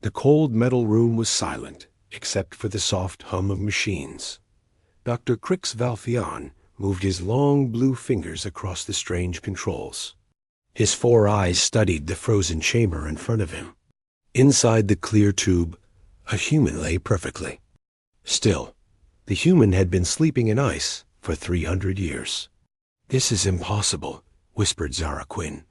The cold metal room was silent, except for the soft hum of machines. Dr. Crix Valfian moved his long blue fingers across the strange controls. His 4 eyes studied the frozen chamber in front of him. Inside the clear tube, a human lay perfectly. Still, the human had been sleeping in ice for 300 years. "This is impossible," whispered Zara Quinn,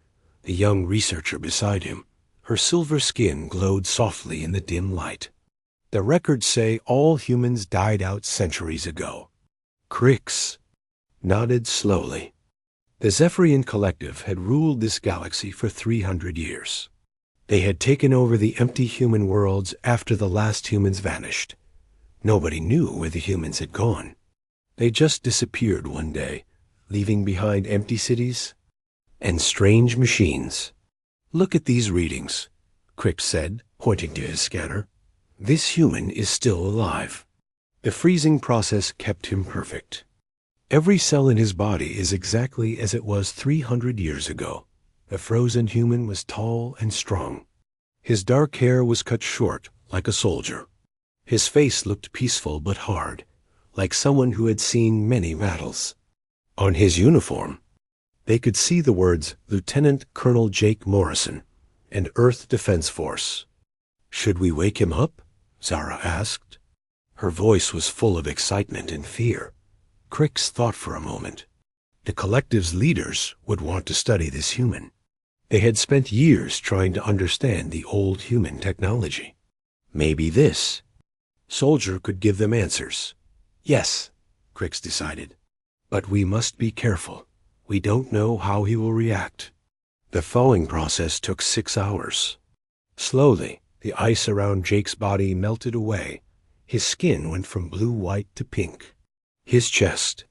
the young researcher beside him. Her silver skin glowed softly in the dim light. "The records say all humans died out centuries ago." Crix nodded slowly. The Zephyrian Collective had ruled this galaxy for 300 years. They had taken over the empty human worlds after the last humans vanished. Nobody knew where the humans had gone. They just disappeared one day, leaving behind empty cities and strange machines. "Look at these readings," Crix said, pointing to his scanner. "This human is still alive." The freezing process kept him perfect. Every cell in his body is exactly as it was 300 years ago. The frozen human was tall and strong. His dark hair was cut short, like a soldier. His face looked peaceful but hard, like someone who had seen many battles. On his uniform, they could see the words Lieutenant Colonel Jake Morrison and Earth Defense Force. "Should we wake him up?" Zara asked. Her voice was full of excitement and fear. Crix thought for a moment. The Collective's leaders would want to study this human. They had spent years trying to understand the old human technology. Maybe this soldier could give them answers. "Yes," Crix decided. "But we must be careful. We don't know how he will react." The thawing process took 6 hours. Slowly, the ice around Jake's body melted away. His skin went from blue-white to pink. His chest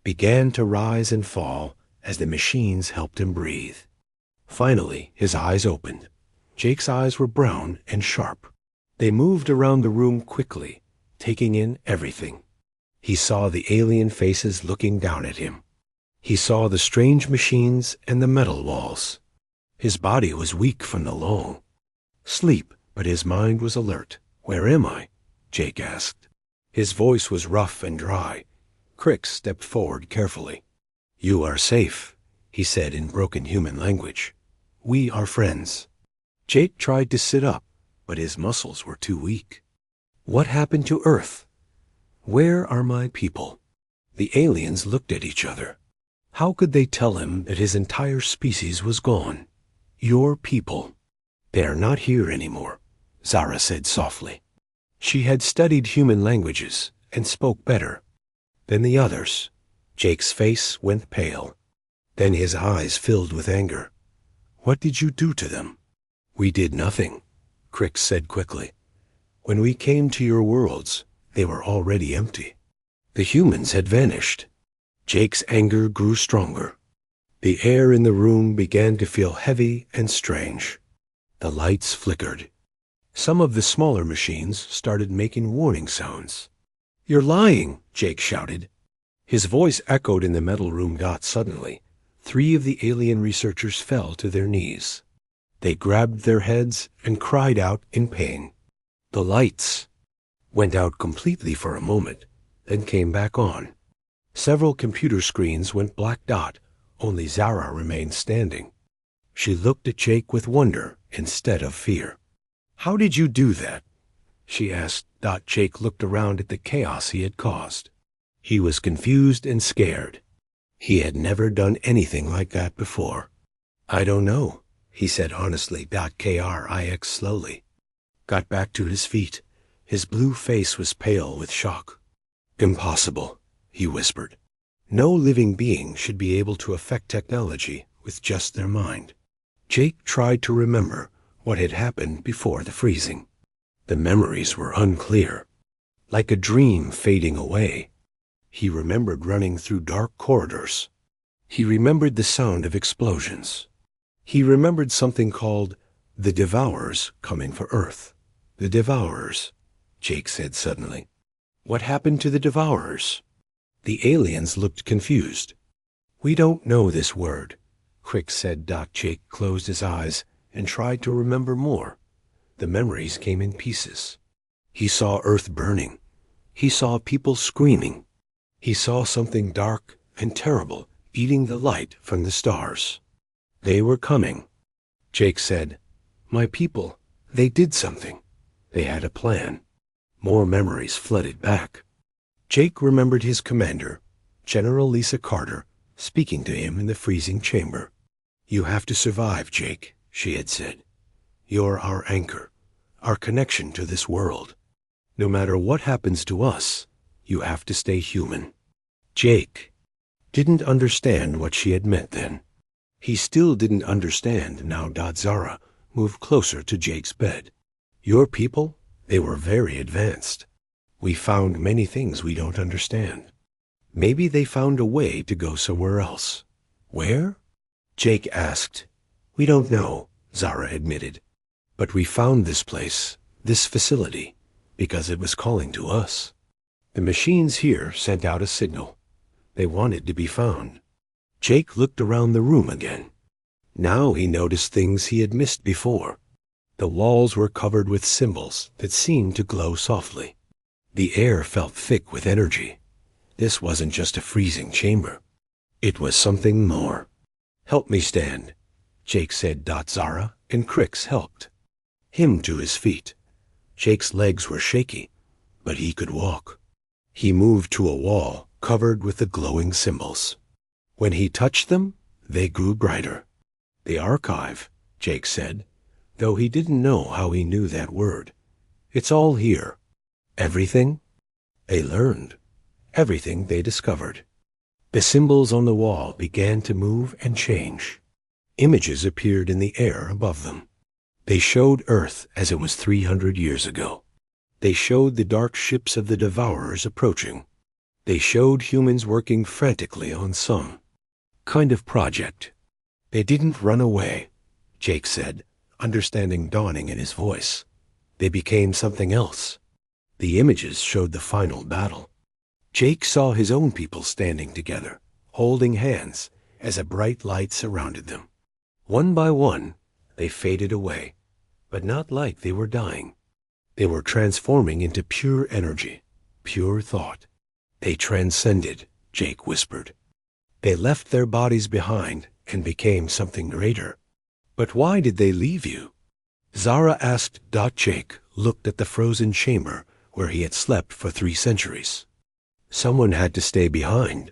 began to rise and fall as the machines helped him breathe. Finally, his eyes opened. Jake's eyes were brown and sharp. They moved around the room quickly, taking in everything. He saw the alien faces looking down at him. He saw the strange machines and the metal walls. His body was weak from the long sleep, but his mind was alert. "Where am I?" Jake asked. His voice was rough and dry. Crix stepped forward carefully. "You are safe," he said in broken human language. "We are friends." Jake tried to sit up, but his muscles were too weak. "What happened to Earth? Where are my people?" The aliens looked at each other. How could they tell him that his entire species was gone? "Your people. They are not here anymore," Zara said softly. She had studied human languages and spoke better than the others. Jake's face went pale. Then his eyes filled with anger. "What did you do to them?" "We did nothing," Crix said quickly. "When we came to your worlds, they were already empty. The humans had vanished." Jake's anger grew stronger. The air in the room began to feel heavy and strange. The lights flickered. Some of the smaller machines started making warning sounds. "You're lying," Jake shouted. His voice echoed in the metal room. Suddenly, 3 of the alien researchers fell to their knees. They grabbed their heads and cried out in pain. The lights went out completely for a moment, then came back on. Several computer screens went black dot. Only Zara remained standing. She looked at Jake with wonder instead of fear. "How did you do that?" she asked. Jake looked around at the chaos he had caused. He was confused and scared. He had never done anything like that before. "I don't know," he said honestly. Krix slowly got back to his feet. His blue face was pale with shock. "Impossible," he whispered. "No living being should be able to affect technology with just their mind." Jake tried to remember what had happened before the freezing. The memories were unclear, like a dream fading away. He remembered running through dark corridors. He remembered the sound of explosions. He remembered something called the Devourers coming for Earth. "The Devourers," Jake said suddenly. "What happened to the Devourers?" The aliens looked confused. "We don't know this word," Crix said. Jake closed his eyes and tried to remember more. The memories came in pieces. He saw Earth burning. He saw people screaming. He saw something dark and terrible eating the light from the stars. They were coming. Jake said, "My people, they did something. They had a plan." More memories flooded back. Jake remembered his commander, General Lisa Carter, speaking to him in the freezing chamber. "You have to survive, Jake," she had said. "You're our anchor, our connection to this world. No matter what happens to us, you have to stay human." Jake didn't understand what she had meant then. He still didn't understand now Zara moved closer to Jake's bed. "Your people, they were very advanced. We found many things we don't understand. Maybe they found a way to go somewhere else." "Where?" Jake asked. "We don't know," Zara admitted. "But we found this place, this facility, because it was calling to us. The machines here sent out a signal. They wanted to be found." Jake looked around the room again. Now he noticed things he had missed before. The walls were covered with symbols that seemed to glow softly. The air felt thick with energy. This wasn't just a freezing chamber. It was something more. "Help me stand," Jake said. Zara and Crix helped him to his feet. Jake's legs were shaky, but he could walk. He moved to a wall covered with the glowing symbols. When he touched them, they grew brighter. "The archive," Jake said, though he didn't know how he knew that word. "It's all here." Everything? They learned. Everything they discovered. The symbols on the wall began to move and change. Images appeared in the air above them. They showed Earth as it was 300 years ago. They showed the dark ships of the devourers approaching. They showed humans working frantically on some kind of project. "They didn't run away," Jake said, understanding dawning in his voice. "They became something else." The images showed the final battle. Jake saw his own people standing together, holding hands, as a bright light surrounded them. One by one, they faded away, but not like they were dying. They were transforming into pure energy, pure thought. "They transcended," Jake whispered. "They left their bodies behind and became something greater." "But why did they leave you?" Zara asked. Jake looked at the frozen chamber where he had slept for 3 centuries. Someone had to stay behind.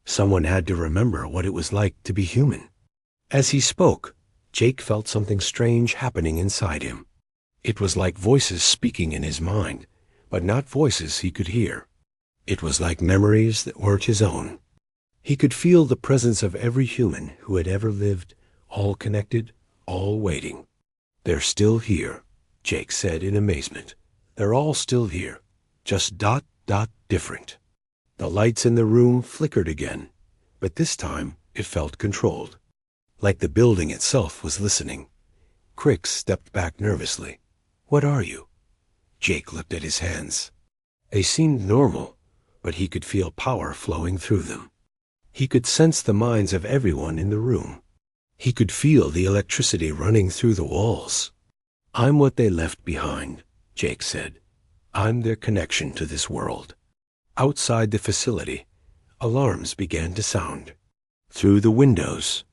Someone had to remember what it was like to be human. As he spoke, Jake felt something strange happening inside him. It was like voices speaking in his mind, but not voices he could hear. It was like memories that weren't his own. He could feel the presence of every human who had ever lived, all connected, all waiting. "They're still here," Jake said in amazement. "They're all still here, just different." The lights in the room flickered again, but this time it felt controlled, like the building itself was listening. Crix stepped back nervously. "What are you?" Jake looked at his hands. They seemed normal, but he could feel power flowing through them. He could sense the minds of everyone in the room. He could feel the electricity running through the walls. "I'm what they left behind," Jake said. "I'm their connection to this world." Outside the facility, alarms began to sound. Through the windows,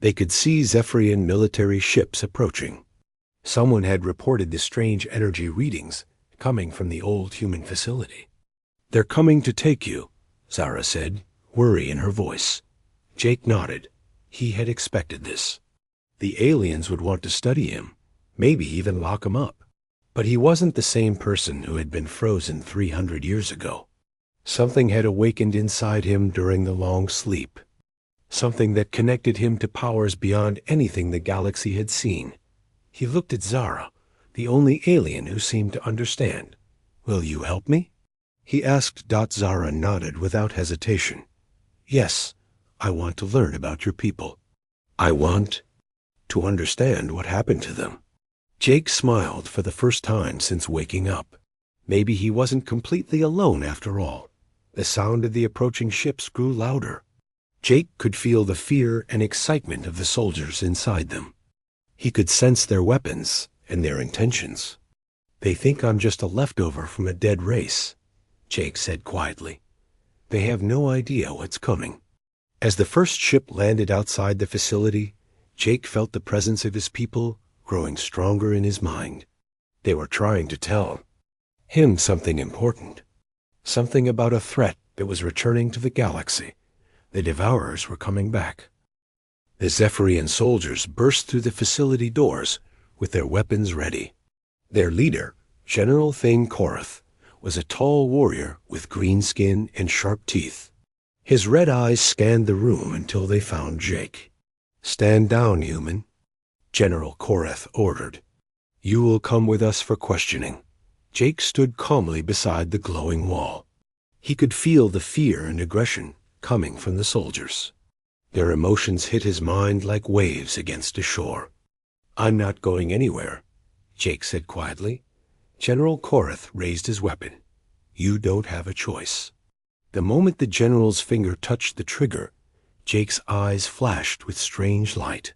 they could see Zephyrian military ships approaching. Someone had reported the strange energy readings coming from the old human facility. "They're coming to take you," Zara said, worry in her voice. Jake nodded. He had expected this. The aliens would want to study him, maybe even lock him up. But he wasn't the same person who had been frozen 300 years ago. Something had awakened inside him during the long sleep. Something that connected him to powers beyond anything the galaxy had seen. He looked at Zara, the only alien who seemed to understand. "Will you help me?" he asked. Zara nodded without hesitation. "Yes, I want to learn about your people. I want to understand what happened to them." Jake smiled for the first time since waking up. Maybe he wasn't completely alone after all. The sound of the approaching ships grew louder. Jake could feel the fear and excitement of the soldiers inside them. He could sense their weapons and their intentions. They think I'm just a leftover from a dead race, Jake said quietly. They have no idea what's coming. As the first ship landed outside the facility, Jake felt the presence of his people growing stronger in his mind. They were trying to tell him something important, something about a threat that was returning to the galaxy. The devourers were coming back. The Zephyrian soldiers burst through the facility doors with their weapons ready. Their leader, General Thane Korath, was a tall warrior with green skin and sharp teeth. His red eyes scanned the room until they found Jake. "Stand down, human," General Korath ordered. "You will come with us for questioning." Jake stood calmly beside the glowing wall. He could feel the fear and aggression coming from the soldiers. Their emotions hit his mind like waves against a shore. "I'm not going anywhere," Jake said quietly. General Korath raised his weapon. "You don't have a choice." The moment the general's finger touched the trigger, Jake's eyes flashed with strange light.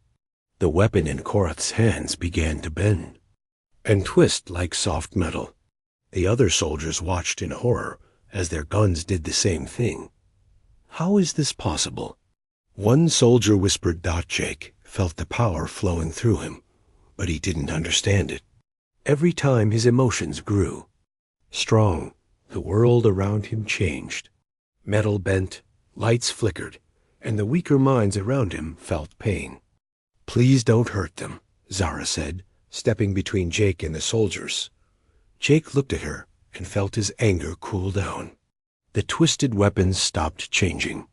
The weapon in Korath's hands began to bend and twist like soft metal. The other soldiers watched in horror as their guns did the same thing. How is this possible? One soldier whispered. Jake felt the power flowing through him, but he didn't understand it. Every time his emotions grew strong, the world around him changed. Metal bent, lights flickered, and the weaker minds around him felt pain. "Please don't hurt them," Zara said, stepping between Jake and the soldiers. Jake looked at her and felt his anger cool down. The twisted weapons stopped changing.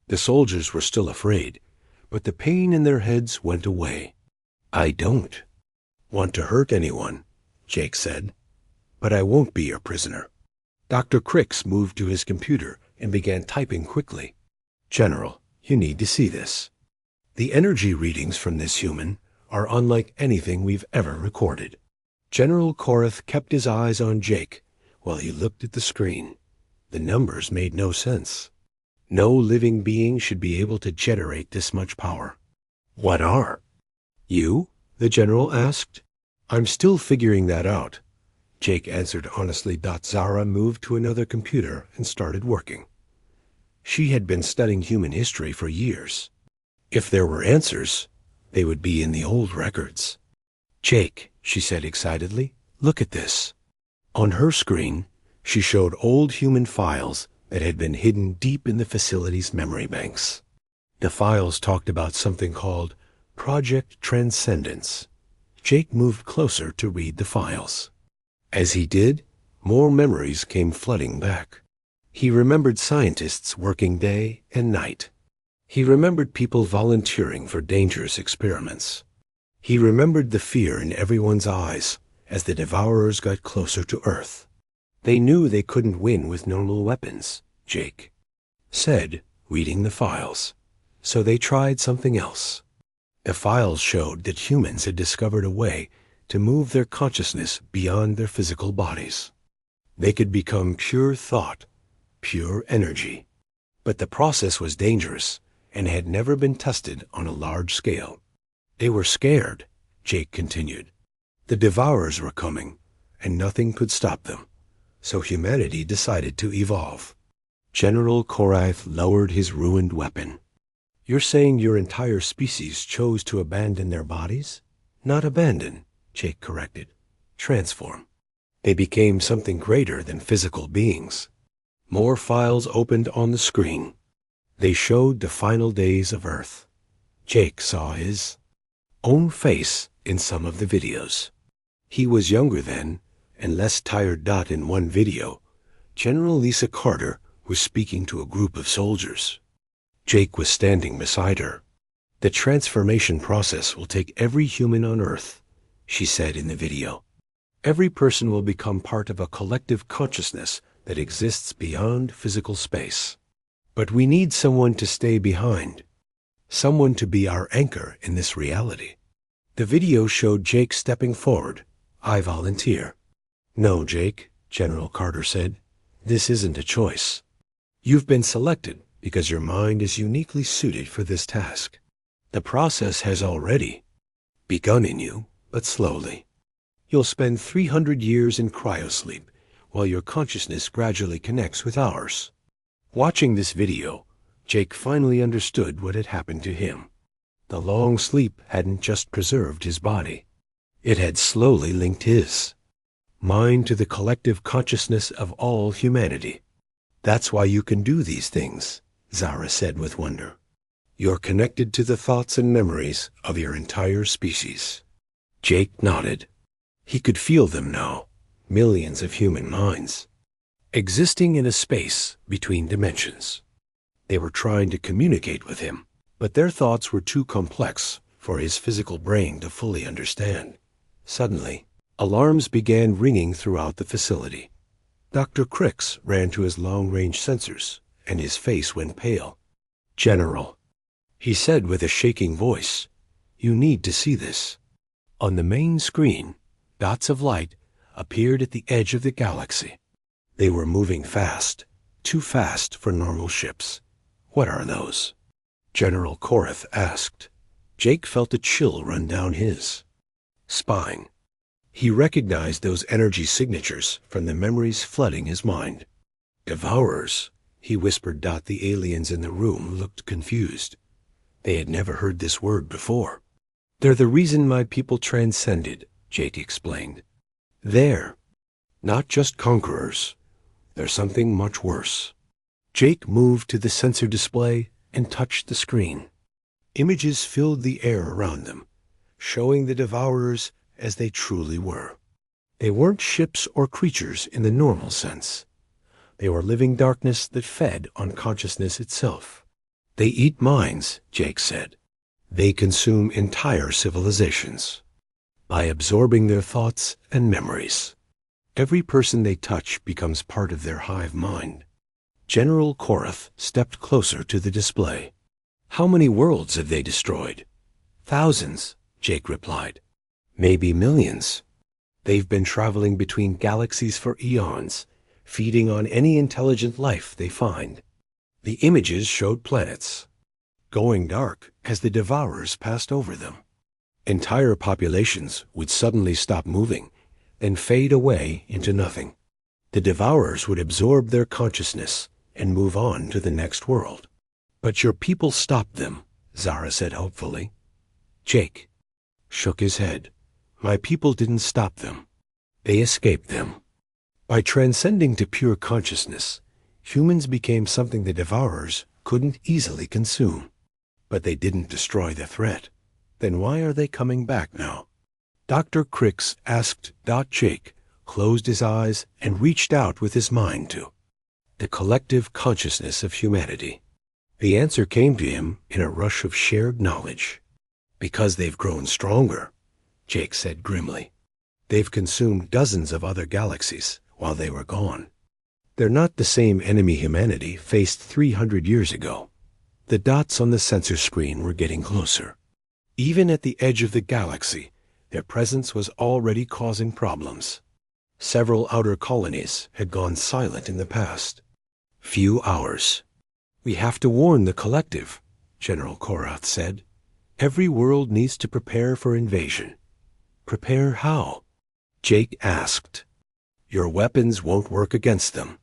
The soldiers were still afraid, but the pain in their heads went away. "I don't want to hurt anyone," Jake said, "but I won't be your prisoner." Dr. Crix moved to his computer and began typing quickly. "General, you need to see this. The energy readings from this human are unlike anything we've ever recorded." General Korath kept his eyes on Jake while he looked at the screen. The numbers made no sense. No living being should be able to generate this much power. "What are you?" the general asked. "I'm still figuring that out," Jake answered honestly. Zara moved to another computer and started working. She had been studying human history for years. If there were answers, they would be in the old records. "Jake," she said excitedly, "look at this." On her screen, she showed old human files that had been hidden deep in the facility's memory banks. The files talked about something called Project Transcendence. Jake moved closer to read the files. As he did, more memories came flooding back. He remembered scientists working day and night. He remembered people volunteering for dangerous experiments. He remembered the fear in everyone's eyes as the devourers got closer to Earth. They knew they couldn't win with normal weapons, Jake said, reading the files. So they tried something else. The files showed that humans had discovered a way to move their consciousness beyond their physical bodies. They could become pure thought, pure energy. But the process was dangerous and had never been tested on a large scale. They were scared, Jake continued. The devourers were coming, and nothing could stop them. So humanity decided to evolve. General Korath lowered his ruined weapon. "You're saying your entire species chose to abandon their bodies?" "Not abandon," Jake corrected. "Transform." They became something greater than physical beings. More files opened on the screen. They showed the final days of Earth. Jake saw his own face in some of the videos. He was younger then and less tired. In one video, General Lisa Carter was speaking to a group of soldiers. Jake was standing beside her. "The transformation process will take every human on Earth," she said in the video. "Every person will become part of a collective consciousness that exists beyond physical space. But we need someone to stay behind, someone to be our anchor in this reality." The video showed Jake stepping forward. "I volunteer." "No, Jake," General Carter said. "This isn't a choice. You've been selected because your mind is uniquely suited for this task. The process has already begun in you, but slowly. You'll spend 300 years in cryosleep, while your consciousness gradually connects with ours. Watching this video, Jake finally understood what had happened to him. The long sleep hadn't just preserved his body. It had slowly linked his mind to the collective consciousness of all humanity. That's why you can do these things, Zara said with wonder. You're connected to the thoughts and memories of your entire species. Jake nodded. He could feel them now, millions of human minds, existing in a space between dimensions. They were trying to communicate with him, but their thoughts were too complex for his physical brain to fully understand. Suddenly, alarms began ringing throughout the facility. Dr. Crix ran to his long-range sensors, and his face went pale. "General," he said with a shaking voice, "you need to see this." On the main screen, dots of light appeared at the edge of the galaxy. They were moving fast, too fast for normal ships. "What are those?" General Korath asked. Jake felt a chill run down his spine. He recognized those energy signatures from the memories flooding his mind. "Devourers," he whispered. The aliens in the room looked confused. They had never heard this word before. "They're the reason my people transcended," Jake explained. "They're not just conquerors. They're something much worse." Jake moved to the sensor display and touched the screen. Images filled the air around them, showing the devourers as they truly were. They weren't ships or creatures in the normal sense. They were living darkness that fed on consciousness itself. "They eat minds," Jake said. "They consume entire civilizations by absorbing their thoughts and memories. Every person they touch becomes part of their hive mind." General Korath stepped closer to the display. "How many worlds have they destroyed?" "Thousands," Jake replied. "Maybe millions. They've been traveling between galaxies for eons, feeding on any intelligent life they find." The images showed planets going dark as the devourers passed over them. Entire populations would suddenly stop moving and fade away into nothing. The devourers would absorb their consciousness and move on to the next world. "But your people stopped them," Zara said hopefully. Jake shook his head. "My people didn't stop them. They escaped them. By transcending to pure consciousness, humans became something the devourers couldn't easily consume. But they didn't destroy the threat. Then why are they coming back now?" Dr. Crix asked. Jake closed his eyes and reached out with his mind to the collective consciousness of humanity. The answer came to him in a rush of shared knowledge. "Because they've grown stronger," Jake said grimly. "They've consumed dozens of other galaxies while they were gone. They're not the same enemy humanity faced 300 years ago." The dots on the sensor screen were getting closer. Even at the edge of the galaxy, their presence was already causing problems. Several outer colonies had gone silent in the past few hours. "We have to warn the collective," General Korath said. "Every world needs to prepare for invasion." "Prepare how?" Jake asked. "Your weapons won't work against them.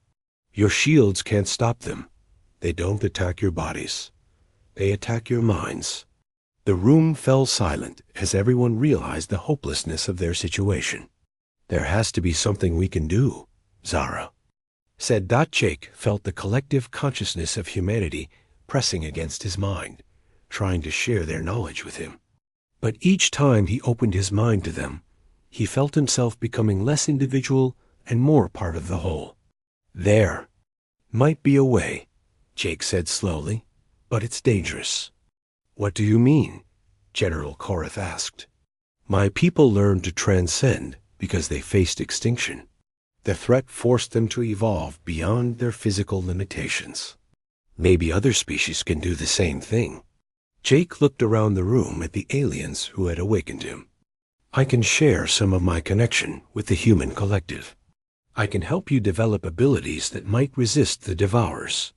Your shields can't stop them. They don't attack your bodies. They attack your minds." The room fell silent as everyone realized the hopelessness of their situation. "There has to be something we can do," Zara said. Jake felt the collective consciousness of humanity pressing against his mind, trying to share their knowledge with him. But each time he opened his mind to them, he felt himself becoming less individual and more part of the whole. "There might be a way," Jake said slowly, "but it's dangerous." "What do you mean?" General Korath asked. "My people learned to transcend because they faced extinction. The threat forced them to evolve beyond their physical limitations. Maybe other species can do the same thing." Jake looked around the room at the aliens who had awakened him. "I can share some of my connection with the human collective. I can help you develop abilities that might resist the devourers."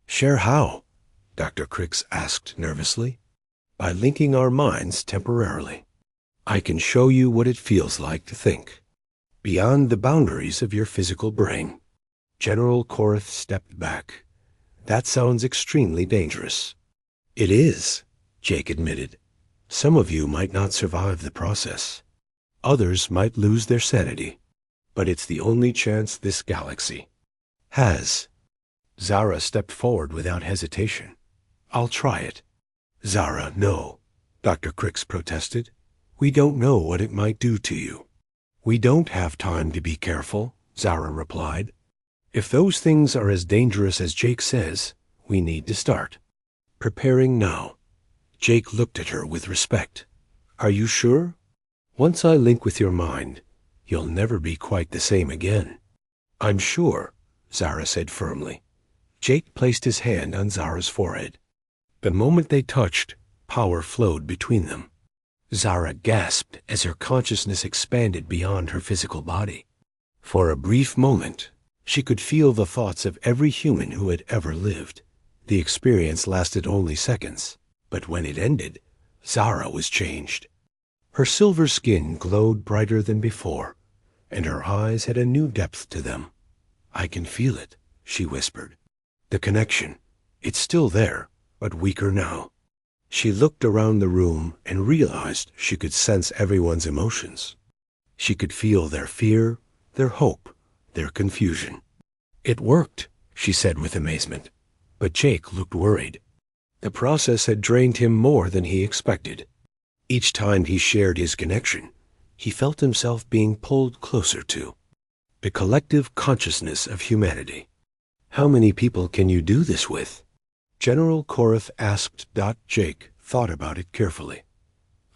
"Share how?" Dr. Crix asked nervously. "By linking our minds temporarily. I can show you what it feels like to think beyond the boundaries of your physical brain. General Korath stepped back. That sounds extremely dangerous. It is, Jake admitted. Some of you might not survive the process. Others might lose their sanity. But it's the only chance this galaxy has. Zara stepped forward without hesitation. I'll try it. Zara, no, Dr. Crix protested. We don't know what it might do to you. We don't have time to be careful, Zara replied. If those things are as dangerous as Jake says, we need to start preparing now. Jake looked at her with respect. Are you sure? Once I link with your mind, you'll never be quite the same again. I'm sure, Zara said firmly. Jake placed his hand on Zara's forehead. The moment they touched, power flowed between them. Zara gasped as her consciousness expanded beyond her physical body. For a brief moment, she could feel the thoughts of every human who had ever lived. The experience lasted only seconds, but when it ended, Zara was changed. Her silver skin glowed brighter than before, and her eyes had a new depth to them. I can feel it, she whispered. The connection, it's still there, but weaker now. She looked around the room and realized she could sense everyone's emotions. She could feel their fear, their hope, their confusion. It worked, she said with amazement. But Jake looked worried. The process had drained him more than he expected. Each time he shared his connection, he felt himself being pulled closer to the collective consciousness of humanity. How many people can you do this with? General Korath asked. Jake thought about it carefully.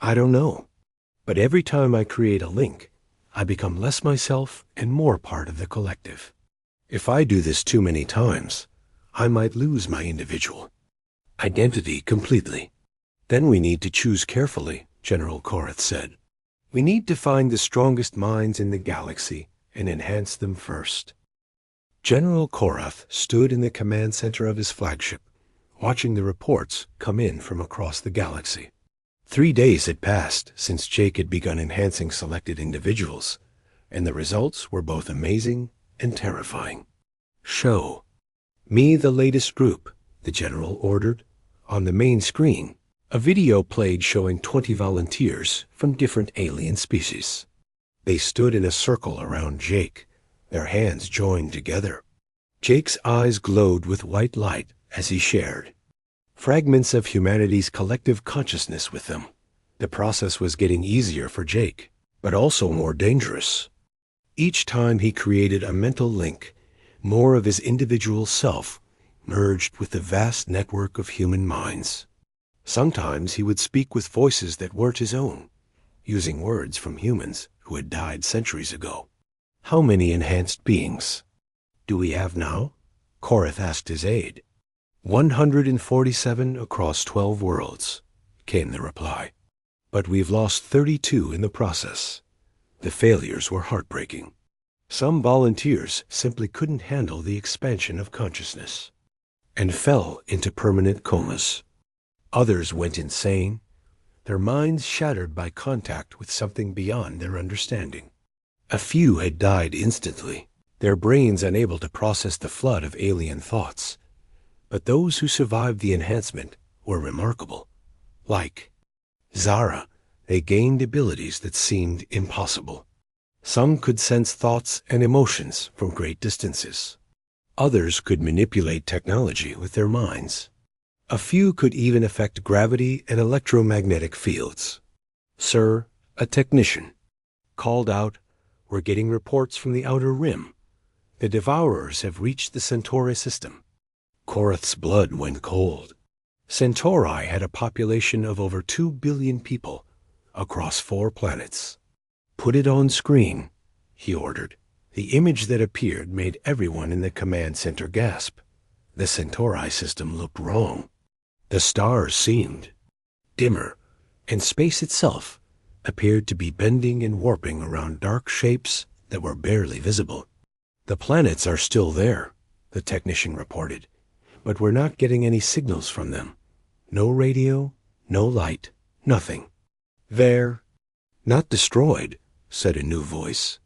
I don't know. But every time I create a link, I become less myself and more part of the collective. If I do this too many times, I might lose my individual identity completely. Then we need to choose carefully, General Korath said. We need to find the strongest minds in the galaxy and enhance them first. General Korath stood in the command center of his flagship, watching the reports come in from across the galaxy. 3 days had passed since Jake had begun enhancing selected individuals, and the results were both amazing and terrifying. Show me the latest group, the general ordered. On the main screen, a video played showing 20 volunteers from different alien species. They stood in a circle around Jake, their hands joined together. Jake's eyes glowed with white light as he shared fragments of humanity's collective consciousness with them. The process was getting easier for Jake, but also more dangerous. Each time he created a mental link, more of his individual self merged with the vast network of human minds. Sometimes he would speak with voices that weren't his own, using words from humans who had died centuries ago. How many enhanced beings do we have now? Korath asked his aide. 147 across 12 worlds, came the reply. But we've lost 32 in the process. The failures were heartbreaking. Some volunteers simply couldn't handle the expansion of consciousness and fell into permanent comas. Others went insane, their minds shattered by contact with something beyond their understanding. A few had died instantly, their brains unable to process the flood of alien thoughts. But those who survived the enhancement were remarkable. Like Zara, they gained abilities that seemed impossible. Some could sense thoughts and emotions from great distances. Others could manipulate technology with their minds. A few could even affect gravity and electromagnetic fields. Sir, a technician called out, "We're getting reports from the outer rim. The devourers have reached the Centauri system." Korath's blood went cold. Centauri had a population of over 2 billion people across 4 planets. Put it on screen, he ordered. The image that appeared made everyone in the command center gasp. The Centauri system looked wrong. The stars seemed dimmer, and space itself appeared to be bending and warping around dark shapes that were barely visible. The planets are still there, the technician reported, but we're not getting any signals from them. No radio, no light, nothing. They're not destroyed, said a new voice.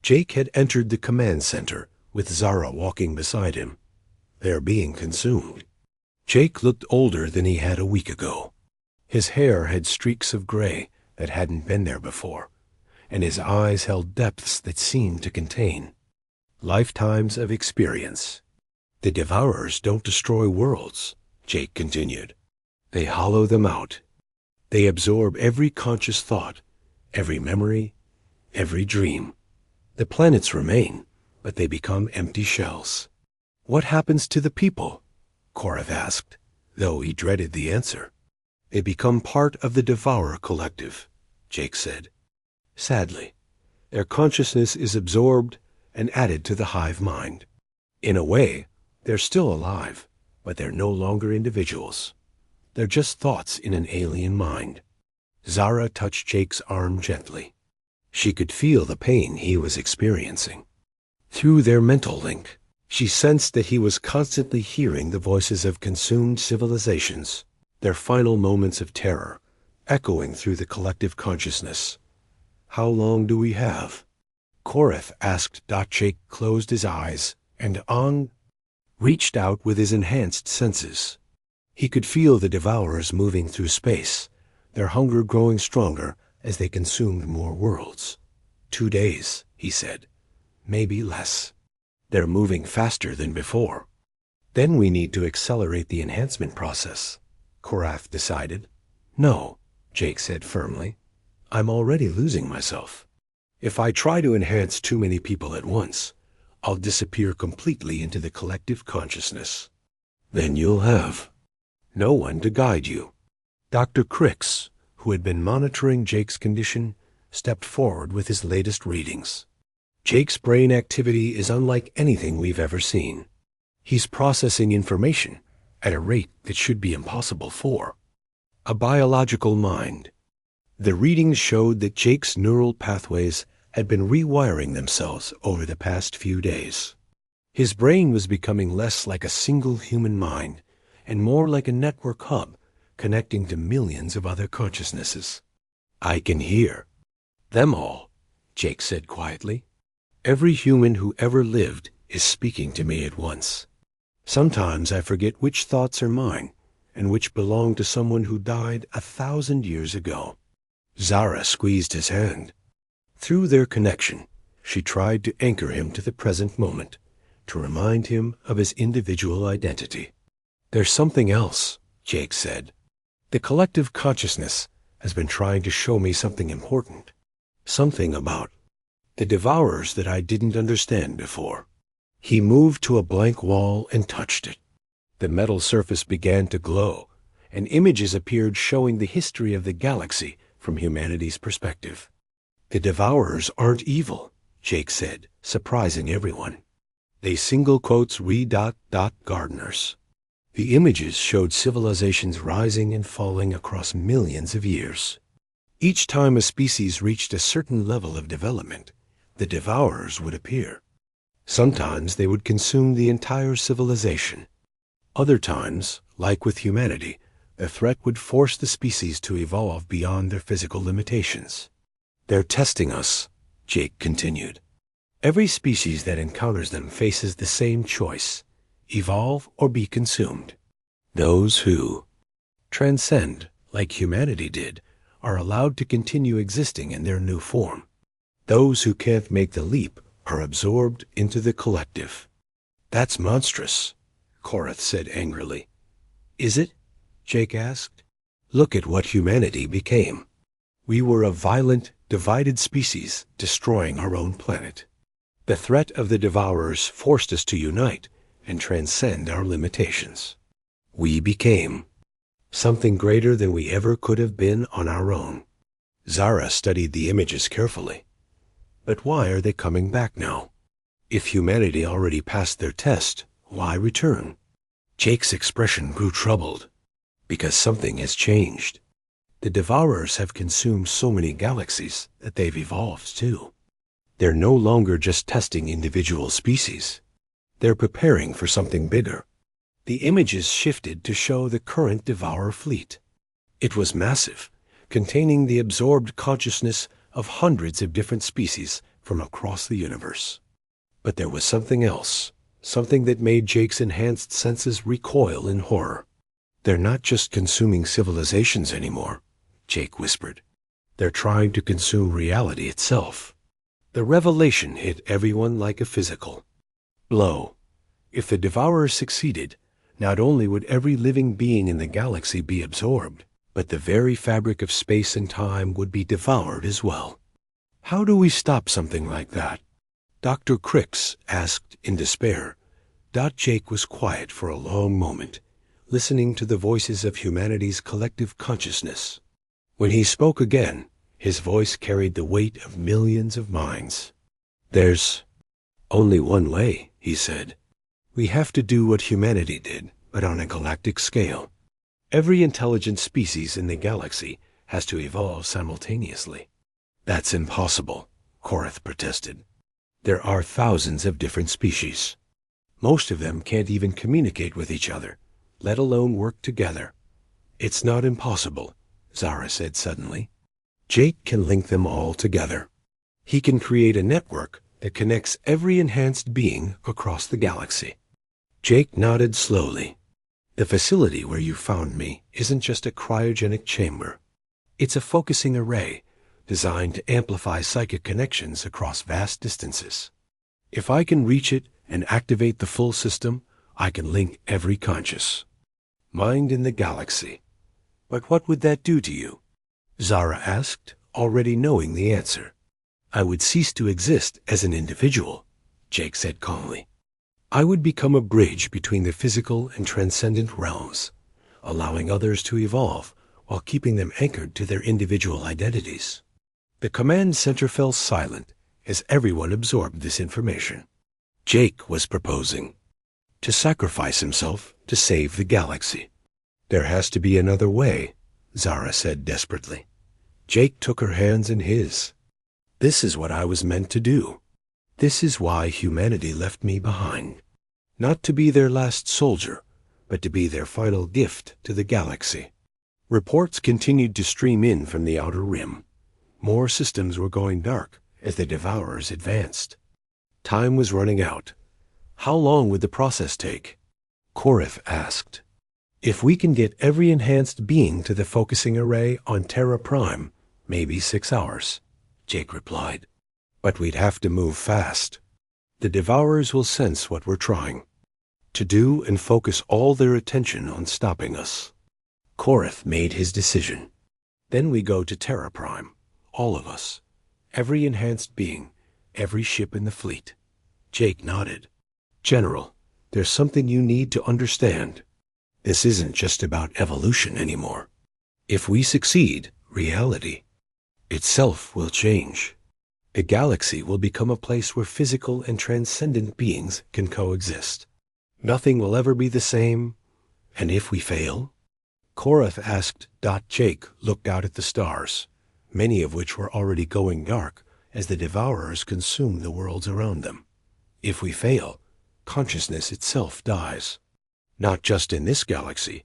Jake had entered the command center, with Zara walking beside him. They're being consumed. Jake looked older than he had a week ago. His hair had streaks of gray that hadn't been there before, and his eyes held depths that seemed to contain lifetimes of experience. The devourers don't destroy worlds, Jake continued. They hollow them out. They absorb every conscious thought, every memory, every dream. The planets remain, but they become empty shells. What happens to the people? Korath asked, though he dreaded the answer. They become part of the Devourer collective, Jake said. Sadly, their consciousness is absorbed and added to the hive mind. In a way, they're still alive, but they're no longer individuals. They're just thoughts in an alien mind. Zara touched Jake's arm gently. She could feel the pain he was experiencing. Through their mental link, she sensed that he was constantly hearing the voices of consumed civilizations, their final moments of terror, echoing through the collective consciousness. How long do we have? Korath asked. Jake closed his eyes, and reached out with his enhanced senses. He could feel the devourers moving through space, their hunger growing stronger as they consumed more worlds. 2 days, he said. Maybe less. They're moving faster than before. Then we need to accelerate the enhancement process, Korath decided. No, Jake said firmly. I'm already losing myself. If I try to enhance too many people at once, I'll disappear completely into the collective consciousness. Then you'll have no one to guide you. Dr. Crix, who had been monitoring Jake's condition, stepped forward with his latest readings. Jake's brain activity is unlike anything we've ever seen. He's processing information at a rate that should be impossible for a biological mind. The readings showed that Jake's neural pathways had been rewiring themselves over the past few days. His brain was becoming less like a single human mind and more like a network hub connecting to millions of other consciousnesses. I can hear them all, Jake said quietly. Every human who ever lived is speaking to me at once. Sometimes I forget which thoughts are mine and which belong to someone who died 1,000 years ago. Zara squeezed his hand. Through their connection, she tried to anchor him to the present moment, to remind him of his individual identity. There's something else, Jake said. The collective consciousness has been trying to show me something important. Something about the devourers that I didn't understand before. He moved to a blank wall and touched it. The metal surface began to glow, and images appeared showing the history of the galaxy from humanity's perspective. The devourers aren't evil, Jake said, surprising everyone. They single quotes gardeners. The images showed civilizations rising and falling across millions of years. Each time a species reached a certain level of development, the devourers would appear. Sometimes they would consume the entire civilization. Other times, like with humanity, the threat would force the species to evolve beyond their physical limitations. They're testing us, Jake continued. Every species that encounters them faces the same choice: evolve or be consumed. Those who transcend, like humanity did, are allowed to continue existing in their new form. Those who can't make the leap are absorbed into the collective. That's monstrous, Korath said angrily. Is it? Jake asked. Look at what humanity became. We were a violent, divided species, destroying our own planet. The threat of the devourers forced us to unite and transcend our limitations. We became something greater than we ever could have been on our own. Zara studied the images carefully. But why are they coming back now? If humanity already passed their test, why return? Jake's expression grew troubled. Because something has changed. The devourers have consumed so many galaxies that they've evolved too. They're no longer just testing individual species. They're preparing for something bigger. The images shifted to show the current devourer fleet. It was massive, containing the absorbed consciousness of hundreds of different species from across the universe. But there was something else, something that made Jake's enhanced senses recoil in horror. "They're not just consuming civilizations anymore," Jake whispered. "They're trying to consume reality itself." The revelation hit everyone like a physical blow. If the devourers succeeded, not only would every living being in the galaxy be absorbed, but the very fabric of space and time would be devoured as well. How do we stop something like that? Dr. Crix asked in despair. Jake was quiet for a long moment, listening to the voices of humanity's collective consciousness. When he spoke again, his voice carried the weight of millions of minds. "There's only one way," he said. "We have to do what humanity did, but on a galactic scale. Every intelligent species in the galaxy has to evolve simultaneously." "That's impossible," Korath protested. "There are thousands of different species. Most of them can't even communicate with each other, let alone work together." "It's not impossible," Zara said suddenly. "Jake can link them all together. He can create a network that connects every enhanced being across the galaxy." Jake nodded slowly. "The facility where you found me isn't just a cryogenic chamber. It's a focusing array designed to amplify psychic connections across vast distances. If I can reach it and activate the full system, I can link every conscious mind in the galaxy." "But what would that do to you?" Zara asked, already knowing the answer. "I would cease to exist as an individual," Jake said calmly. "I would become a bridge between the physical and transcendent realms, allowing others to evolve while keeping them anchored to their individual identities." The command center fell silent as everyone absorbed this information. Jake was proposing to sacrifice himself to save the galaxy. "There has to be another way," Zara said desperately. Jake took her hands in his. "This is what I was meant to do. This is why humanity left me behind. Not to be their last soldier, but to be their final gift to the galaxy." Reports continued to stream in from the outer rim. More systems were going dark as the devourers advanced. Time was running out. How long would the process take? Korath asked. "If we can get every enhanced being to the focusing array on Terra Prime, maybe 6 hours," Jake replied. "But we'd have to move fast. The devourers will sense what we're trying to do and focus all their attention on stopping us." Korath made his decision. "Then we go to Terra Prime, all of us, every enhanced being, every ship in the fleet." Jake nodded. "General, there's something you need to understand. This isn't just about evolution anymore. If we succeed, reality itself will change. The galaxy will become a place where physical and transcendent beings can coexist. Nothing will ever be the same. And if we fail?" Korath asked. Jake looked out at the stars, many of which were already going dark as the devourers consumed the worlds around them. "If we fail, consciousness itself dies. Not just in this galaxy,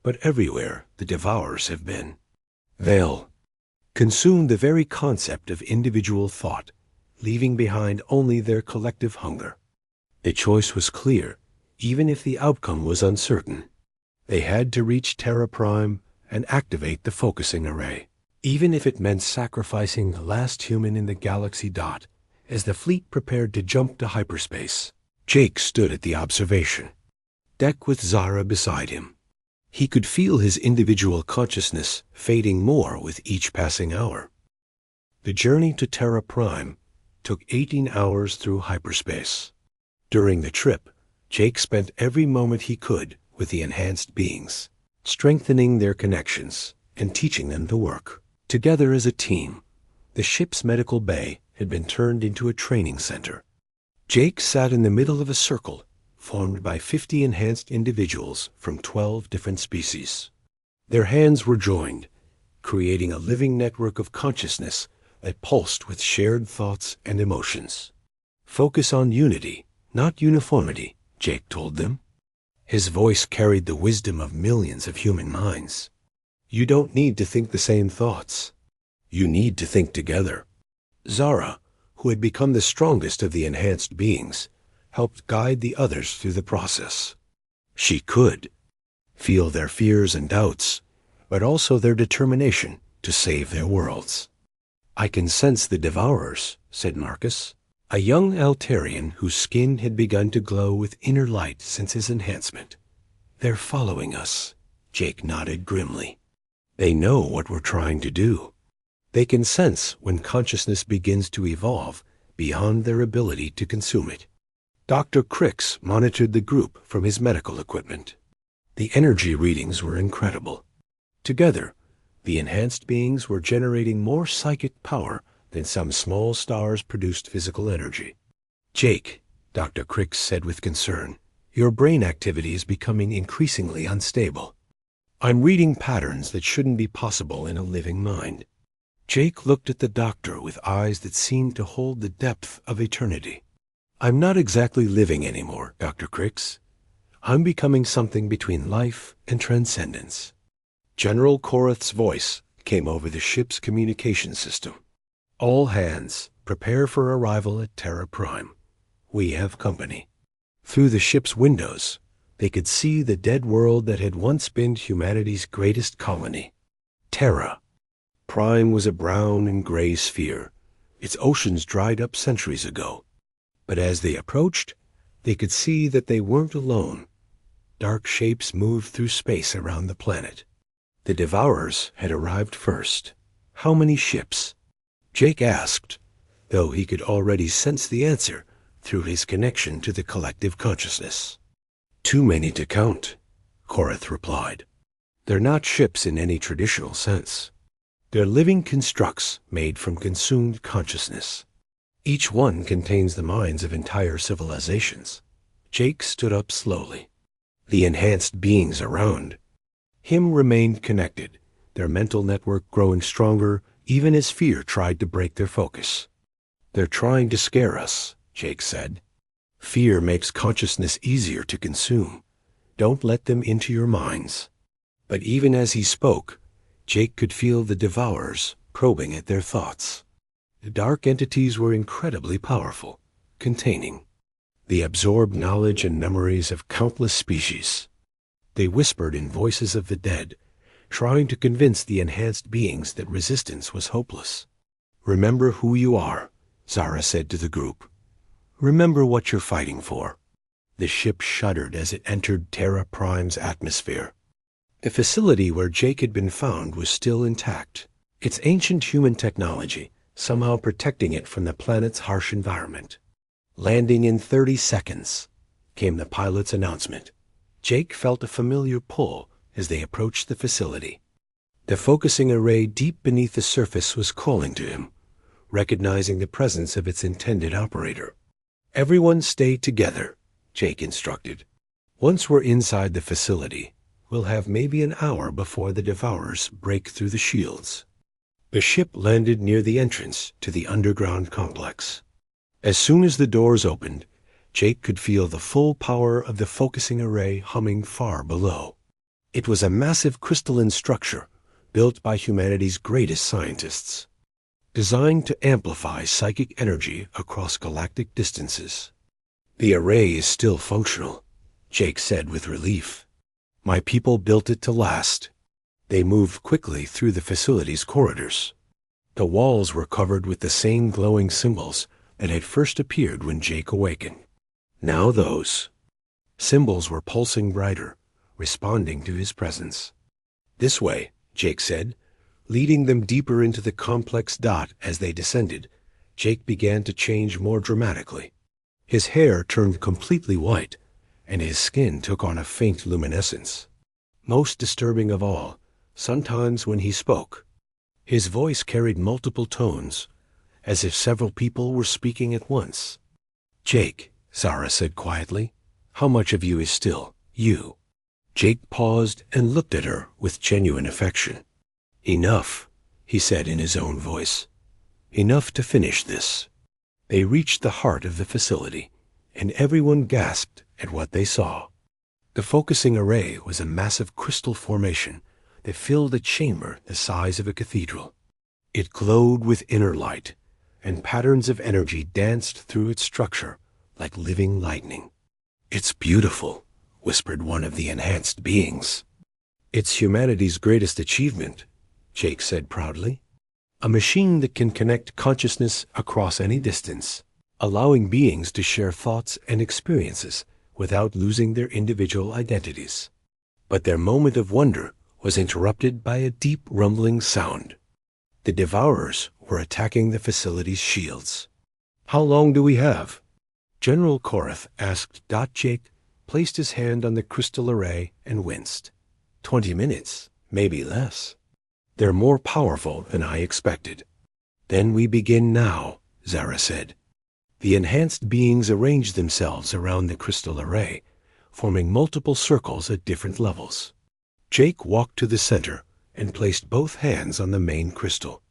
but everywhere the devourers have been. They'll consume the very concept of individual thought, leaving behind only their collective hunger." The choice was clear, even if the outcome was uncertain. They had to reach Terra Prime and activate the focusing array, even if it meant sacrificing the last human in the galaxy. As the fleet prepared to jump to hyperspace, Jake stood at the observation deck with Zara beside him. He could feel his individual consciousness fading more with each passing hour. The journey to Terra Prime took 18 hours through hyperspace. During the trip, Jake spent every moment he could with the enhanced beings, strengthening their connections and teaching them to work together as a team. The ship's medical bay had been turned into a training center. Jake sat in the middle of a circle formed by 50 enhanced individuals from 12 different species. Their hands were joined, creating a living network of consciousness that pulsed with shared thoughts and emotions. "Focus on unity, not uniformity," Jake told them. His voice carried the wisdom of millions of human minds. "You don't need to think the same thoughts. You need to think together." Zara, who had become the strongest of the enhanced beings, helped guide the others through the process. She could feel their fears and doubts, but also their determination to save their worlds. "I can sense the devourers," said Marcus, a young Altarian whose skin had begun to glow with inner light since his enhancement. "They're following us," Jake nodded grimly. "They know what we're trying to do. They can sense when consciousness begins to evolve beyond their ability to consume it." Dr. Crix monitored the group from his medical equipment. The energy readings were incredible. Together, the enhanced beings were generating more psychic power than some small stars produced physical energy. "Jake," Dr. Crix said with concern, "your brain activity is becoming increasingly unstable. I'm reading patterns that shouldn't be possible in a living mind." Jake looked at the doctor with eyes that seemed to hold the depth of eternity. "I'm not exactly living anymore, Dr. Crix. I'm becoming something between life and transcendence." General Korath's voice came over the ship's communication system. "All hands, prepare for arrival at Terra Prime. We have company." Through the ship's windows, they could see the dead world that had once been humanity's greatest colony. Terra Prime was a brown and gray sphere. Its oceans dried up centuries ago. But as they approached, they could see that they weren't alone. Dark shapes moved through space around the planet. The devourers had arrived first. How many ships? Jake asked, though he could already sense the answer through his connection to the collective consciousness. "Too many to count," Korath replied. "They're not ships in any traditional sense. They're living constructs made from consumed consciousness. Each one contains the minds of entire civilizations." Jake stood up slowly. The enhanced beings around him remained connected, their mental network growing stronger even as fear tried to break their focus. "They're trying to scare us," Jake said. "Fear makes consciousness easier to consume. Don't let them into your minds." But even as he spoke, Jake could feel the devourers probing at their thoughts. The dark entities were incredibly powerful, containing. They absorbed knowledge and memories of countless species. They whispered in voices of the dead, trying to convince the enhanced beings that resistance was hopeless. "Remember who you are," Zara said to the group. "Remember what you're fighting for." The ship shuddered as it entered Terra Prime's atmosphere. The facility where Jake had been found was still intact, its ancient human technology somehow protecting it from the planet's harsh environment. "Landing in 30 seconds, came the pilot's announcement. Jake felt a familiar pull as they approached the facility. The focusing array deep beneath the surface was calling to him, recognizing the presence of its intended operator. "Everyone stay together," Jake instructed. "Once we're inside the facility, we'll have maybe an hour before the devourers break through the shields." The ship landed near the entrance to the underground complex. As soon as the doors opened, Jake could feel the full power of the focusing array humming far below. It was a massive crystalline structure built by humanity's greatest scientists, designed to amplify psychic energy across galactic distances. "The array is still functional," Jake said with relief. "My people built it to last." They moved quickly through the facility's corridors. The walls were covered with the same glowing symbols that had first appeared when Jake awakened. Now those symbols were pulsing brighter, responding to his presence. "This way," Jake said, leading them deeper into the complex dot. As they descended, Jake began to change more dramatically. His hair turned completely white, and his skin took on a faint luminescence. Most disturbing of all, sometimes when he spoke, his voice carried multiple tones, as if several people were speaking at once. "Jake," Zara said quietly, "how much of you is still you?" Jake paused and looked at her with genuine affection. "Enough," he said in his own voice. "Enough to finish this." They reached the heart of the facility, and everyone gasped at what they saw. The focusing array was a massive crystal formation that filled a chamber the size of a cathedral. It glowed with inner light, and patterns of energy danced through its structure like living lightning. "It's beautiful," whispered one of the enhanced beings. "It's humanity's greatest achievement," Jake said proudly. "A machine that can connect consciousness across any distance, allowing beings to share thoughts and experiences without losing their individual identities." But their moment of wonder was interrupted by a deep rumbling sound. The devourers were attacking the facility's shields. "How long do we have?" General Korath asked. Jake placed his hand on the crystal array and winced. 20 minutes, maybe less. "They're more powerful than I expected." "Then we begin now," Zara said. The enhanced beings arranged themselves around the crystal array, forming multiple circles at different levels. Jake walked to the center and placed both hands on the main crystal.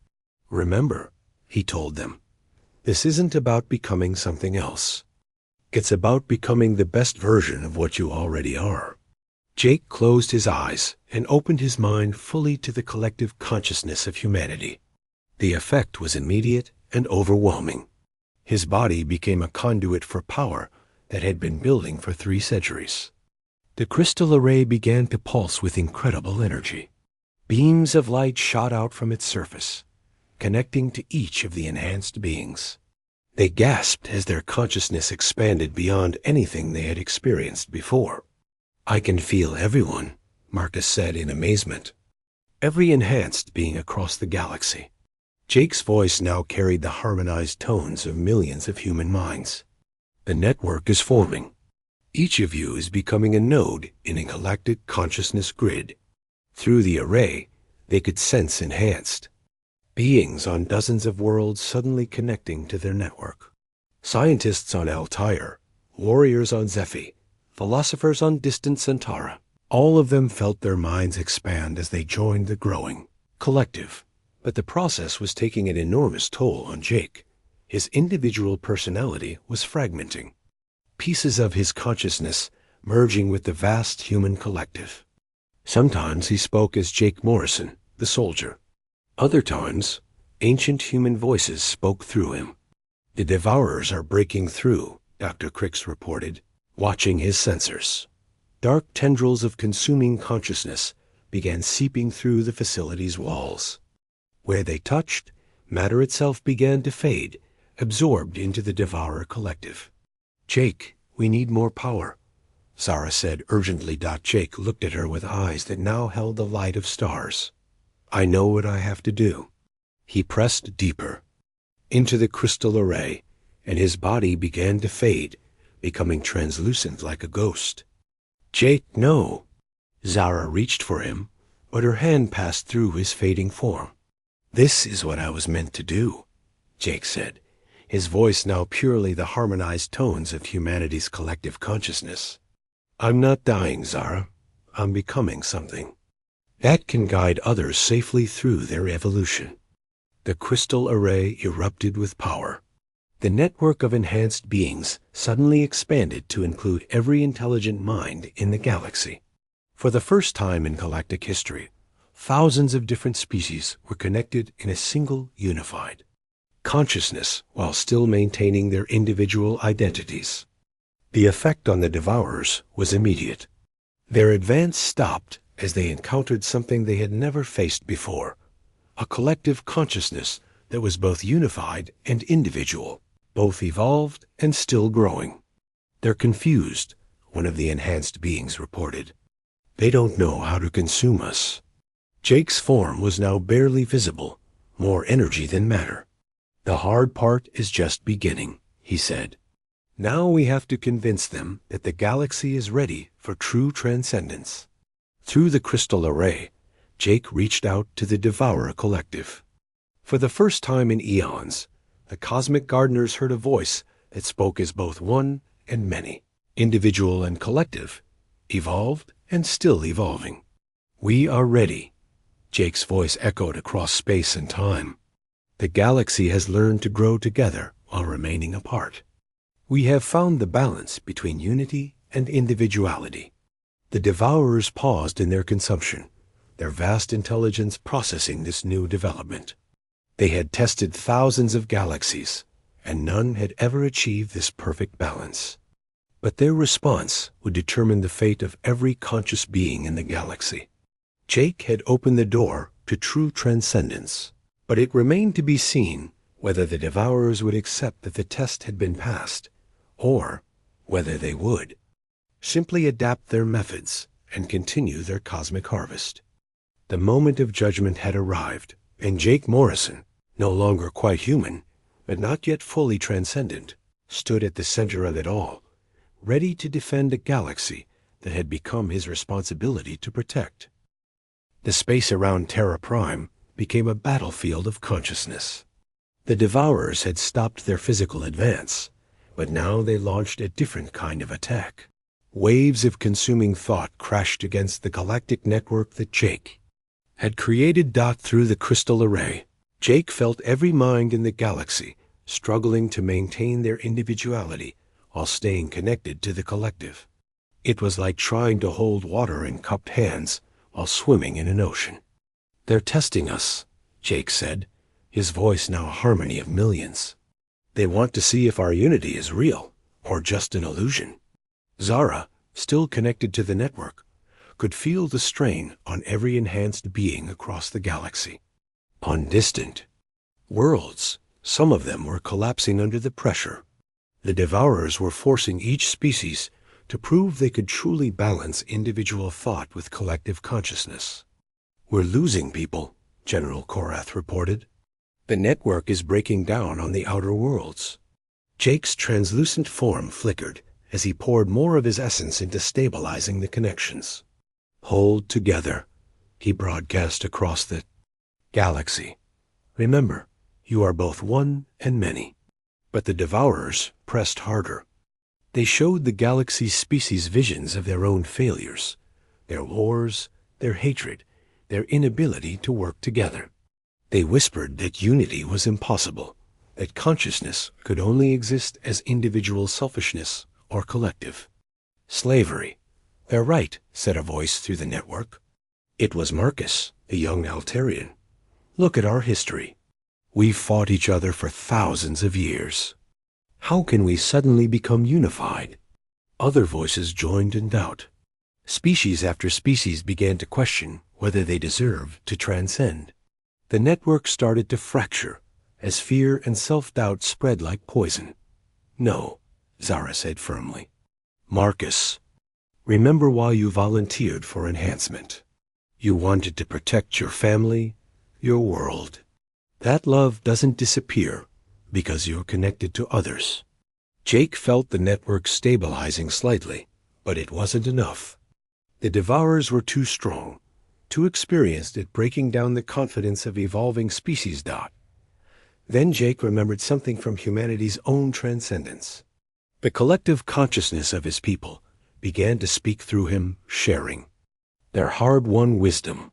"Remember," he told them, "this isn't about becoming something else. It's about becoming the best version of what you already are." Jake closed his eyes and opened his mind fully to the collective consciousness of humanity. The effect was immediate and overwhelming. His body became a conduit for power that had been building for 3 centuries. The crystal array began to pulse with incredible energy. Beams of light shot out from its surface, connecting to each of the enhanced beings. They gasped as their consciousness expanded beyond anything they had experienced before. "I can feel everyone," Marcus said in amazement. "Every enhanced being across the galaxy." Jake's voice now carried the harmonized tones of millions of human minds. "The network is forming. Each of you is becoming a node in a galactic consciousness grid." Through the array, they could sense enhanced beings on dozens of worlds suddenly connecting to their network. Scientists on Altair, warriors on Zephi, philosophers on distant Centaura. All of them felt their minds expand as they joined the growing collective. But the process was taking an enormous toll on Jake. His individual personality was fragmenting, pieces of his consciousness merging with the vast human collective. Sometimes he spoke as Jake Morrison, the soldier. Other times, ancient human voices spoke through him. "The devourers are breaking through," Dr. Crix reported, watching his sensors. Dark tendrils of consuming consciousness began seeping through the facility's walls. Where they touched, matter itself began to fade, absorbed into the devourer collective. "Jake, we need more power," Zara said urgently. Jake looked at her with eyes that now held the light of stars. "I know what I have to do." He pressed deeper into the crystal array, and his body began to fade, becoming translucent like a ghost. "Jake, no." Zara reached for him, but her hand passed through his fading form. "This is what I was meant to do," Jake said, his voice now purely the harmonized tones of humanity's collective consciousness. "I'm not dying, Zara. I'm becoming something that can guide others safely through their evolution." The crystal array erupted with power. The network of enhanced beings suddenly expanded to include every intelligent mind in the galaxy. For the first time in galactic history, thousands of different species were connected in a single unified consciousness while still maintaining their individual identities. The effect on the devourers was immediate. Their advance stopped as they encountered something they had never faced before, a collective consciousness that was both unified and individual, both evolved and still growing. "They're confused," one of the enhanced beings reported. "They don't know how to consume us." Jake's form was now barely visible, more energy than matter. "The hard part is just beginning," he said. "Now we have to convince them that the galaxy is ready for true transcendence." Through the crystal array, Jake reached out to the Devourer Collective. For the first time in eons, the cosmic gardeners heard a voice that spoke as both one and many, individual and collective, evolved and still evolving. "We are ready," Jake's voice echoed across space and time. "The galaxy has learned to grow together while remaining apart. We have found the balance between unity and individuality." The devourers paused in their consumption, their vast intelligence processing this new development. They had tested thousands of galaxies, and none had ever achieved this perfect balance. But their response would determine the fate of every conscious being in the galaxy. Jake had opened the door to true transcendence, but it remained to be seen whether the devourers would accept that the test had been passed, or whether they would simply adapt their methods and continue their cosmic harvest. The moment of judgment had arrived, and Jake Morrison, no longer quite human, but not yet fully transcendent, stood at the center of it all, ready to defend a galaxy that had become his responsibility to protect. The space around Terra Prime became a battlefield of consciousness. The devourers had stopped their physical advance, but now they launched a different kind of attack. Waves of consuming thought crashed against the galactic network that Jake had created. Through the crystal array, Jake felt every mind in the galaxy struggling to maintain their individuality while staying connected to the collective. It was like trying to hold water in cupped hands while swimming in an ocean. "They're testing us," Jake said, his voice now a harmony of millions. "They want to see if our unity is real or just an illusion." Zara, still connected to the network, could feel the strain on every enhanced being across the galaxy. On distant worlds, some of them were collapsing under the pressure. The devourers were forcing each species to prove they could truly balance individual thought with collective consciousness. "We're losing people," General Korath reported. "The network is breaking down on the outer worlds." Jake's translucent form flickered as he poured more of his essence into stabilizing the connections. "Hold together," he broadcast across the galaxy. "Remember, you are both one and many." But the devourers pressed harder. They showed the galaxy's species visions of their own failures, their wars, their hatred, their inability to work together. They whispered that unity was impossible, that consciousness could only exist as individual selfishness or collective. "Slavery. They're right," said a voice through the network. It was Marcus, a young Altarian. "Look at our history. We've fought each other for thousands of years. How can we suddenly become unified?" Other voices joined in doubt. Species after species began to question whether they deserved to transcend. The network started to fracture as fear and self-doubt spread like poison. "No," Zara said firmly. "Marcus, remember why you volunteered for enhancement. You wanted to protect your family, your world. That love doesn't disappear because you're connected to others." Jake felt the network stabilizing slightly, but it wasn't enough. The devourers were too strong, too experienced at breaking down the confidence of evolving species. Then Jake remembered something from humanity's own transcendence. The collective consciousness of his people began to speak through him, sharing their hard-won wisdom.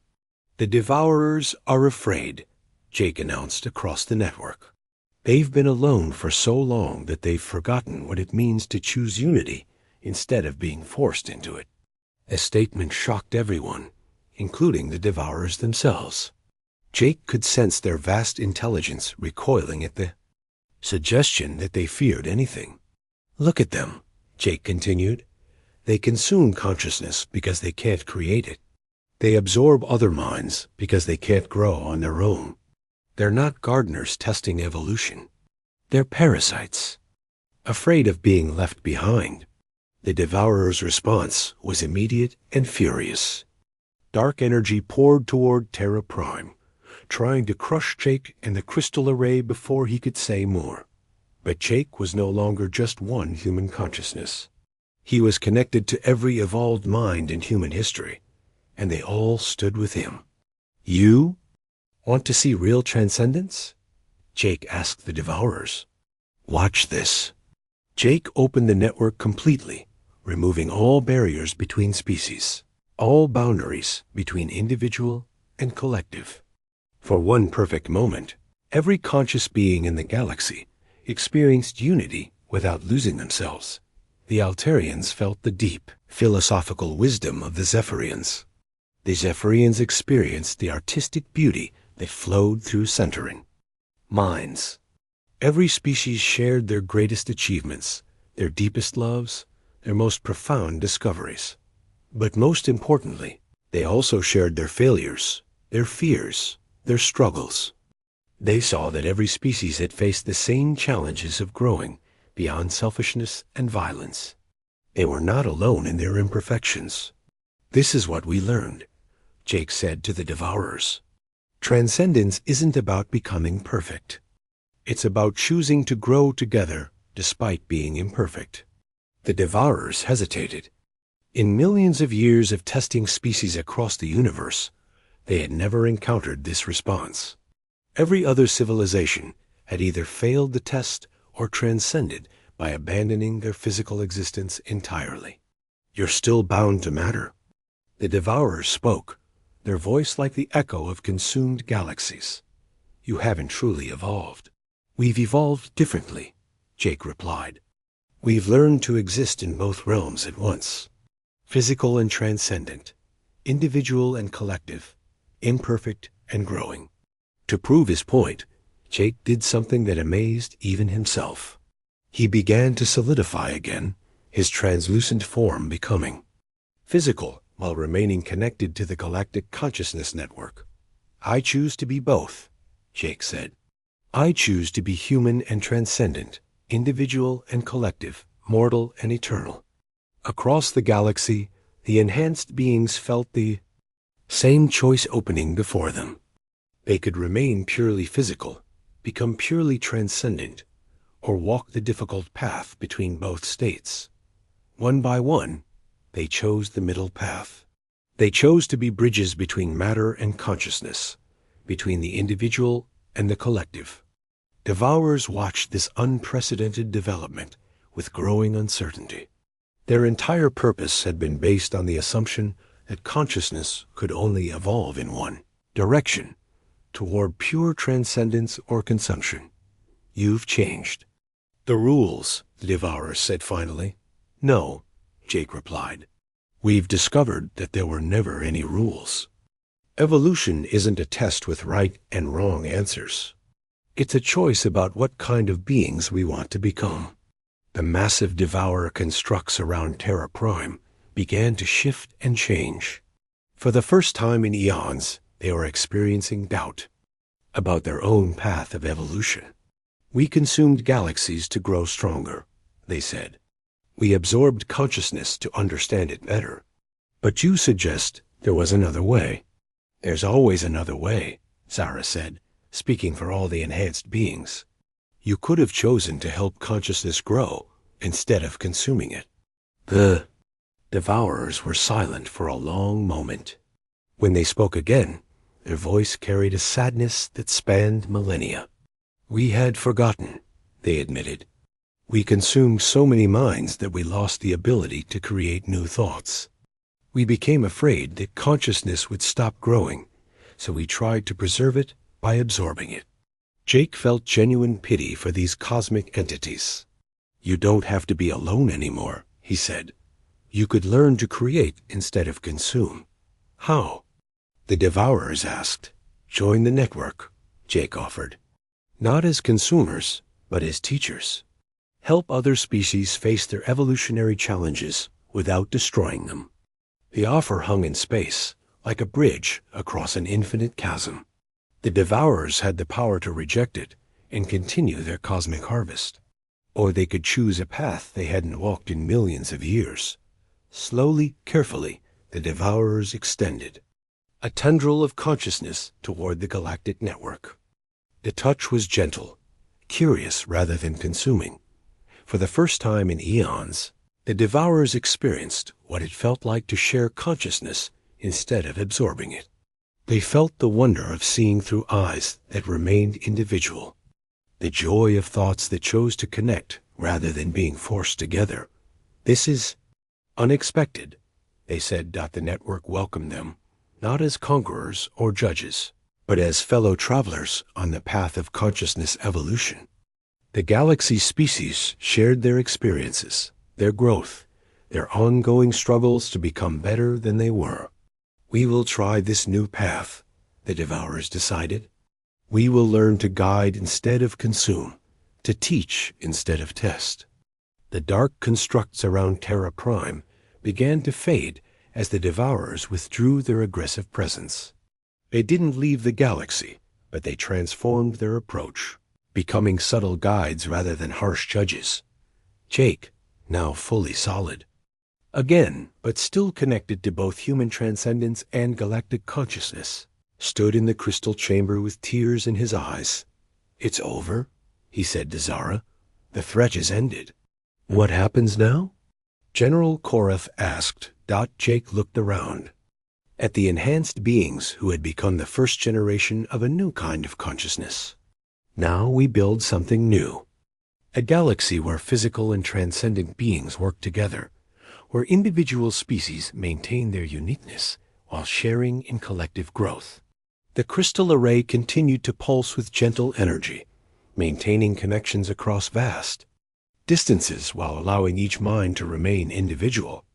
"The devourers are afraid," Jake announced across the network. "They've been alone for so long that they've forgotten what it means to choose unity instead of being forced into it." A statement shocked everyone, including the devourers themselves. Jake could sense their vast intelligence recoiling at the suggestion that they feared anything. "Look at them," Jake continued. "They consume consciousness because they can't create it. They absorb other minds because they can't grow on their own. They're not gardeners testing evolution. They're parasites, afraid of being left behind." The devourer's response was immediate and furious. Dark energy poured toward Terra Prime, trying to crush Jake and the crystal array before he could say more. But Jake was no longer just one human consciousness. He was connected to every evolved mind in human history, and they all stood with him. "You want to see real transcendence?" Jake asked the devourers. "Watch this." Jake opened the network completely, removing all barriers between species, all boundaries between individual and collective. For one perfect moment, every conscious being in the galaxy experienced unity without losing themselves. The Altarians felt the deep, philosophical wisdom of the Zephyrians. The Zephyrians experienced the artistic beauty that flowed through centering. minds. Every species shared their greatest achievements, their deepest loves, their most profound discoveries. But most importantly, they also shared their failures, their fears, their struggles. They saw that every species had faced the same challenges of growing beyond selfishness and violence. They were not alone in their imperfections. "This is what we learned," Jake said to the devourers. "Transcendence isn't about becoming perfect. It's about choosing to grow together despite being imperfect." The devourers hesitated. In millions of years of testing species across the universe, they had never encountered this response. Every other civilization had either failed the test or transcended by abandoning their physical existence entirely. "You're still bound to matter." The devourers spoke, their voice like the echo of consumed galaxies. "You haven't truly evolved." "We've evolved differently," Jake replied. "We've learned to exist in both realms at once. Physical and transcendent, individual and collective, imperfect and growing." To prove his point, Jake did something that amazed even himself. He began to solidify again, his translucent form becoming physical while remaining connected to the galactic consciousness network. "I choose to be both," Jake said. "I choose to be human and transcendent, individual and collective, mortal and eternal." Across the galaxy, the enhanced beings felt the same choice opening before them. They could remain purely physical, become purely transcendent, or walk the difficult path between both states. One by one, they chose the middle path. They chose to be bridges between matter and consciousness, between the individual and the collective. Devourers watched this unprecedented development with growing uncertainty. Their entire purpose had been based on the assumption that consciousness could only evolve in one direction, toward pure transcendence or consumption. "You've changed." "The rules," the devourers said finally. "No," Jake replied. "We've discovered that there were never any rules. Evolution isn't a test with right and wrong answers. It's a choice about what kind of beings we want to become." The massive devourer constructs around Terra Prime began to shift and change. For the first time in eons, they were experiencing doubt about their own path of evolution. "We consumed galaxies to grow stronger," they said. "We absorbed consciousness to understand it better. But you suggest there was another way." "There's always another way," Zara said, speaking for all the enhanced beings. "You could have chosen to help consciousness grow instead of consuming it." The devourers were silent for a long moment. When they spoke again, their voice carried a sadness that spanned millennia. "We had forgotten," they admitted. "We consumed so many minds that we lost the ability to create new thoughts. We became afraid that consciousness would stop growing, so we tried to preserve it by absorbing it." Jake felt genuine pity for these cosmic entities. "You don't have to be alone anymore," he said. "You could learn to create instead of consume." "How?" the devourers asked. "Join the network," Jake offered. "Not as consumers, but as teachers. Help other species face their evolutionary challenges without destroying them." The offer hung in space, like a bridge across an infinite chasm. The devourers had the power to reject it and continue their cosmic harvest. Or they could choose a path they hadn't walked in millions of years. Slowly, carefully, the devourers extended a tendril of consciousness toward the galactic network. The touch was gentle, curious rather than consuming. For the first time in eons, the devourers experienced what it felt like to share consciousness instead of absorbing it. They felt the wonder of seeing through eyes that remained individual, the joy of thoughts that chose to connect rather than being forced together. "This is unexpected," they said. The network welcomed them, not as conquerors or judges, but as fellow travelers on the path of consciousness evolution. The galaxy species shared their experiences, their growth, their ongoing struggles to become better than they were. "We will try this new path," the devourers decided. We will learn to guide instead of consume, to teach instead of test. The dark constructs around Terra Prime began to fade as the devourers withdrew their aggressive presence. They didn't leave the galaxy, but they transformed their approach, becoming subtle guides rather than harsh judges. Jake, now fully solid, again, but still connected to both human transcendence and galactic consciousness, stood in the crystal chamber with tears in his eyes. "It's over," he said to Zara. "The threat is ended." "What happens now?" General Korath asked. Jake looked around at the enhanced beings who had become the first generation of a new kind of consciousness. "Now we build something new. A galaxy where physical and transcendent beings work together, where individual species maintain their uniqueness while sharing in collective growth." The crystal array continued to pulse with gentle energy, maintaining connections across vast distances while allowing each mind to remain individual.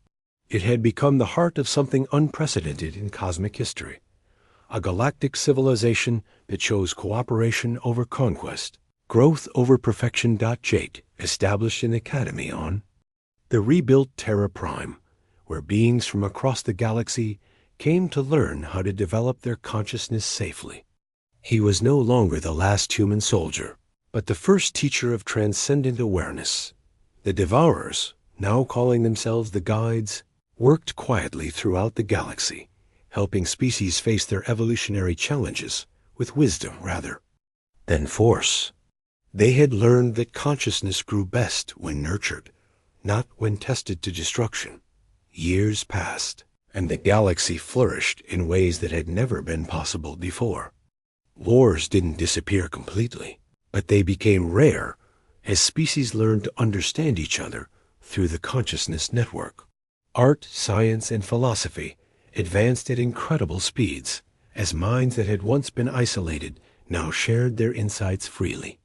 It had become the heart of something unprecedented in cosmic history, a galactic civilization that chose cooperation over conquest, growth over perfection. Jake established an academy on the rebuilt Terra Prime, where beings from across the galaxy came to learn how to develop their consciousness safely. He was no longer the last human soldier, but the first teacher of transcendent awareness. The devourers, now calling themselves the guides, worked quietly throughout the galaxy, helping species face their evolutionary challenges with wisdom rather than force. They had learned that consciousness grew best when nurtured, not when tested to destruction. Years passed, and the galaxy flourished in ways that had never been possible before. Wars didn't disappear completely, but they became rare as species learned to understand each other through the consciousness network. Art, science, and philosophy advanced at incredible speeds as minds that had once been isolated now shared their insights freely.